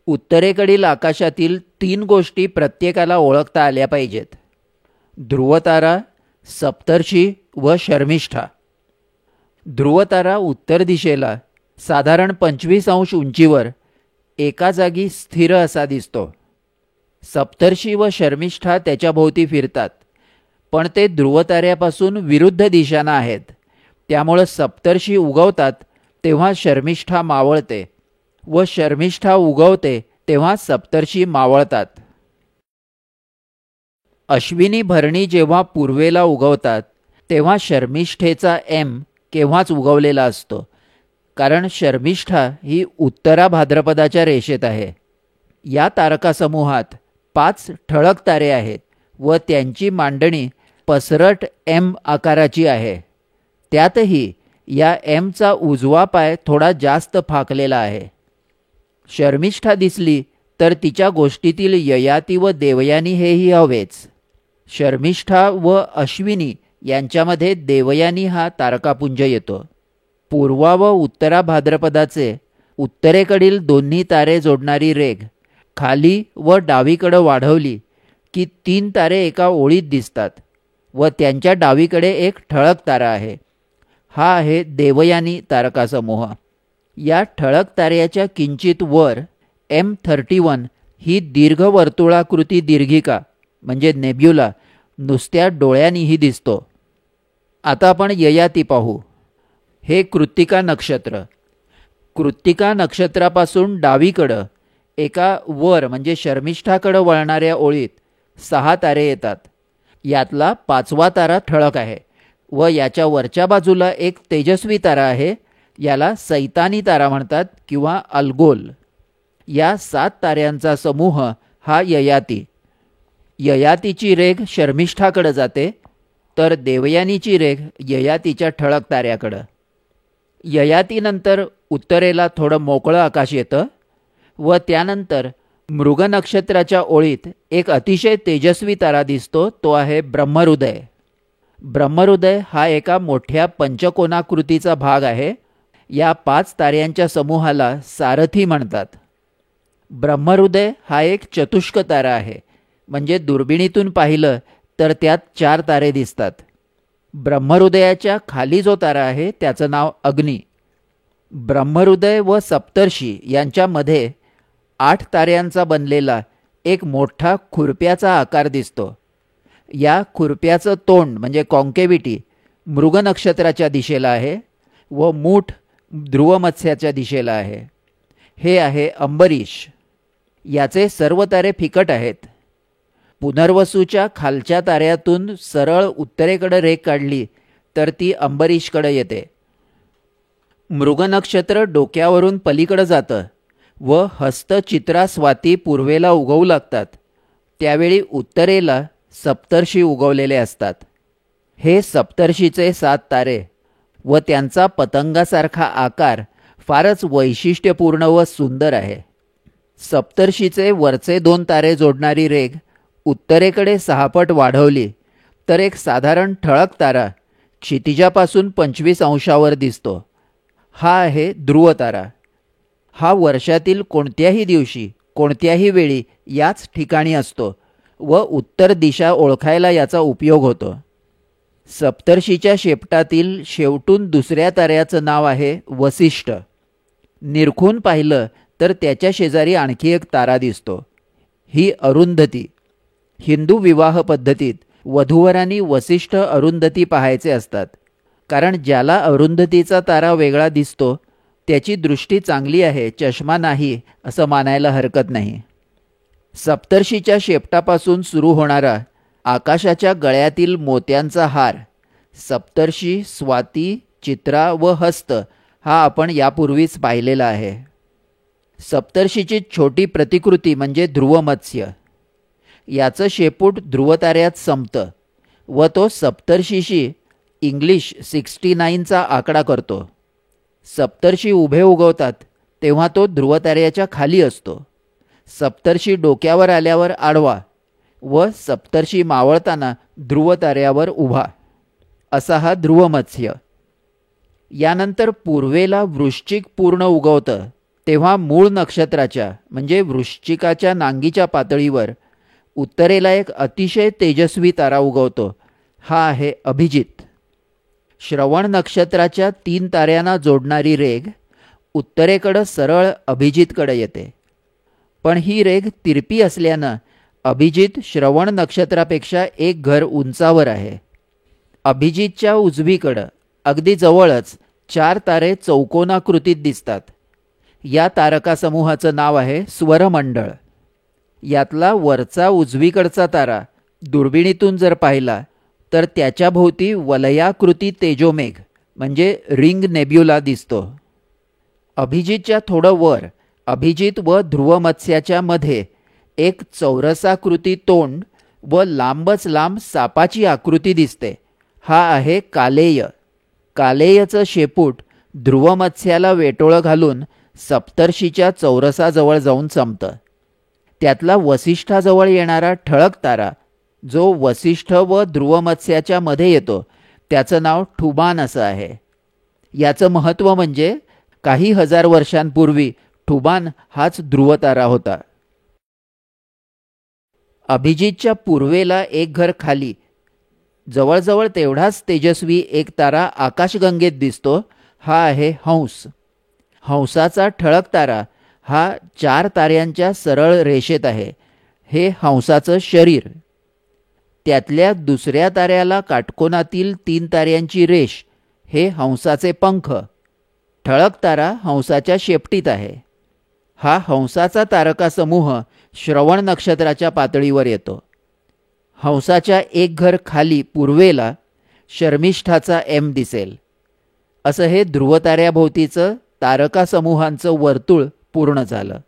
उत्तरेकडील आकाशातील 3 गोष्टी प्रत्येकाला ओळखता आल्या पाहिजेत: ध्रुवतारा, सप्तर्षी व शर्मिष्ठा. ध्रुवतारा उत्तर दिशेला साधारण 25 अंश उंचीवर एका जागी स्थिर असा दिसतो. सप्तर्षी व शर्मिष्ठा त्याच्या भोवती फिरतात, पण ते ध्रुवताऱ्यापासून विरुद्ध दिशांना आहेत. त्यामुळे सप्तर्षी उगवतात तेव्हा शर्मिष्ठा मावळते व शर्मिष्ठा उगवते तेव्हा सप्तर्षी मावळतात. अश्विनी भरणी जेव्हा पूर्वेला उगवतात तेव्हा शर्मिष्ठेचा एम केव्हाच उगवलेला असतो, कारण शर्मिष्ठा ही उत्तरा भाद्रपदाच्या रेषेत आहे. या तारकासमूहात 5 ठळक तारे आहेत व त्यांची मांडणी पसरट एम आकाराची आहे. त्यातही या एमचा उजवा पाय थोडा जास्त फाकलेला आहे. शर्मिष्ठा दिसली तर तिच्या गोष्टीतील ययाती व देवयानी हेही हवेच. शर्मिष्ठा व अश्विनी यांच्यामध्ये देवयानी हा तारकापुंज येतो. पूर्वा व उत्तरा भाद्रपदाचे उत्तरेकडील दोन्ही तारे जोडणारी रेघ खाली व डावीकडे वाढवली की 3 तारे एका ओळीत दिसतात व त्यांच्या डावीकडे एक ठळक तारा आहे. हा आहे देवयानी तारकासमूह. या ठळक ताऱ्याच्या किंचित वर M31 ही दीर्घवर्तुळाकृती दीर्घिका म्हणजे नेब्युला नुसत्या डोळ्यांनीही दिसतो. आता आपण ययाती पाहू. हे कृत्तिका नक्षत्र. कृत्तिका नक्षत्रापासून डावीकडं एका वर म्हणजे शर्मिष्ठाकडे वळणाऱ्या ओळीत 6 तारे येतात. यातला 5वा तारा ठळक आहे व याच्या वरच्या बाजूला एक तेजस्वी तारा आहे. याला सैतानी तारा म्हणतात किंवा अलगोल. या 7 ताऱ्यांचा समूह हा ययाती. ययातीची रेघ शर्मिष्ठाकडे जाते तर देवयानीची रेघ ययातीच्या ठळक ताऱ्याकडं. ययातीनंतर उत्तरेला थोडं मोकळं आकाश येतं व त्यानंतर मृग नक्षत्राच्या ओळीत एक अतिशय तेजस्वी तारा दिसतो. तो आहे ब्रह्महृदय. ब्रह्महृदय हा एका मोठ्या पंचकोनाकृतीचा भाग आहे. या 5 ताऱ्यांच्या समूहाला सारथी म्हणतात. ब्रह्महृदय हा एक चतुष्क तारा आहे, म्हणजे दुर्बिणीतून पाहिलं तर त्यात 4 तारे दिसतात. ब्रह्महृदयाच्या खाली जो तारा आहे त्याचं नाव अग्नी. ब्रह्महृदय व सप्तर्षी यांच्यामध्ये 8 ताऱ्यांचा बनलेला एक मोठा खुरप्याचा आकार दिसतो. या खुरप्याचं तोंड म्हणजे कॉन्केव्हिटी मृग नक्षत्राच्या दिशेला आहे व मूठ ध्रुवमत्स्याच्या दिशेला आहे. हे आहे अंबरीश. याचे सर्व तारे फिकट आहेत. पुनर्वसूच्या खालच्या ताऱ्यातून सरळ उत्तरेकडे रेघ काढली तर ती अंबरीशकडे येते. मृग नक्षत्र डोक्यावरून पलीकडे जातं व हस्त चित्रा स्वाती पूर्वेला उगवू लागतात. त्यावेळी उत्तरेला सप्तर्षी उगवलेले असतात. हे सप्तर्षीचे 7 तारे व त्यांचा पतंगासारखा आकार फारच वैशिष्ट्यपूर्ण व सुंदर आहे. सप्तर्षीचे वरचे 2 तारे जोडणारी रेघ उत्तरेकडे 6 पट वाढवली तर एक साधारण ठळक तारा क्षितिजापासून 25 अंशावर दिसतो. हा आहे ध्रुवतारा. हा वर्षातील कोणत्याही दिवशी कोणत्याही वेळी याच ठिकाणी असतो व उत्तर दिशा ओळखायला याचा उपयोग होतो. सप्तर्षीच्या शेपटातील शेवटून दुसऱ्या ताऱ्याचं नाव आहे वसिष्ठ. निरखून पाहिलं तर त्याच्या शेजारी आणखी एक तारा दिसतो. ही अरुंधती. हिंदू विवाह पद्धतीत वधूवरांनी वसिष्ठ अरुंधती पाहायचे असतात, कारण ज्याला अरुंधतीचा तारा वेगळा दिसतो त्याची दृष्टी चांगली आहे, चष्मा नाही असं मानायला हरकत नाही. सप्तर्षीच्या शेपटापासून सुरू होणारा आकाशाच्या गळ्यातील मोत्यांचा हार सप्तर्षी, स्वाती, चित्रा व हस्त हा आपण यापूर्वीच पाहिलेला आहे. सप्तर्षीची छोटी प्रतिकृती म्हणजे ध्रुवमत्स्य. याचं शेपूट ध्रुवताऱ्यात संपतं व तो सप्तर्षीशी इंग्लिश 69चा आकडा करतो. सप्तर्षी उभे उगवतात तेव्हा तो ध्रुवताऱ्याच्या खाली असतो. सप्तर्षी डोक्यावर आल्यावर आडवा व सप्तर्षी मावळताना ध्रुवताऱ्यावर उभा असा हा ध्रुवमत्स्य. यानंतर पूर्वेला वृश्चिक पूर्ण उगवतं तेव्हा मूळ नक्षत्राच्या म्हणजे वृश्चिकाच्या नांगीच्या पातळीवर उत्तरेला एक अतिशय तेजस्वी तारा उगवतो. हा आहे अभिजित. श्रवण नक्षत्राच्या 3 ताऱ्यांना जोडणारी रेघ उत्तरेकडं सरळ अभिजितकडे येते. पण ही रेघ तिरपी असल्यानं अभिजित श्रवण नक्षत्रापेक्षा 1 घर उंचावर आहे. अभिजितच्या उजवीकडं अगदी जवळच 4 तारे चौकोनाकृतीत दिसतात. या तारकासमूहाचं नाव आहे स्वरमंडळ. यातला वरचा उजवीकडचा तारा दुर्बिणीतून जर पाहिला तर त्याच्या भोवती वलयाकृती तेजोमेघ म्हणजे रिंग नेब्युला दिसतो. अभिजितच्या थोडं वर अभिजित व ध्रुवमत्स्याच्या मध्ये एक चौरसाकृती तोंड व लांबच लांब सापाची आकृती दिसते. हा आहे कालेय. कालेयचं शेपूट ध्रुवमत्स्याला वेटोळं घालून सप्तर्षीच्या चौरसाजवळ जाऊन संपतं. त्यातला वसिष्ठाजवळ येणारा ठळक तारा जो वसिष्ठ व ध्रुवमत्स्याच्या मध्ये येतो त्याचं नाव ठुबान असं आहे. याचं महत्त्व म्हणजे काही हजार वर्षांपूर्वी ठुबान हाच ध्रुवतारा होता. अभिजितच्या पूर्वेला 1 घर खाली जवळजवळ तेवढाच तेजस्वी एक तारा आकाशगंगेत दिसतो. हा आहे हंस. हंसाचा ठळक तारा हा 4 ताऱ्यांच्या सरळ रेषेत आहे. हे हंसाचं शरीर. त्यातल्या दुसऱ्या ताऱ्याला काटकोनातील 3 ताऱ्यांची रेष हे हंसाचे पंख. ठळक तारा हंसाच्या शेपटीत आहे. हा हंसाचा तारकासमूह श्रवण नक्षत्राच्या पातळीवर येतो. हंसाच्या 1 घर खाली पूर्वेला शर्मिष्ठाचा एम दिसेल. असं हे ध्रुवताऱ्याभोवतीचं तारकासमूहांचं वर्तुळ पूर्ण झालं.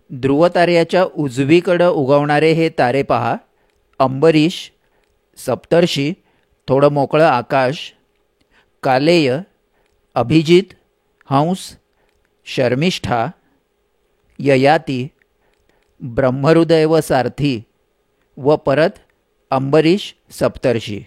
ध्रुवताऱ्याच्या उजवीकडं उगवणारे हे तारे पहा: अंबरीश, सप्तर्षी, थोडं मोकळं आकाश, कालेय, अभिजित, हंस, शर्मिष्ठा, ययाती, ब्रह्महृदय व सारथी व परत अंबरीश, सप्तर्षी.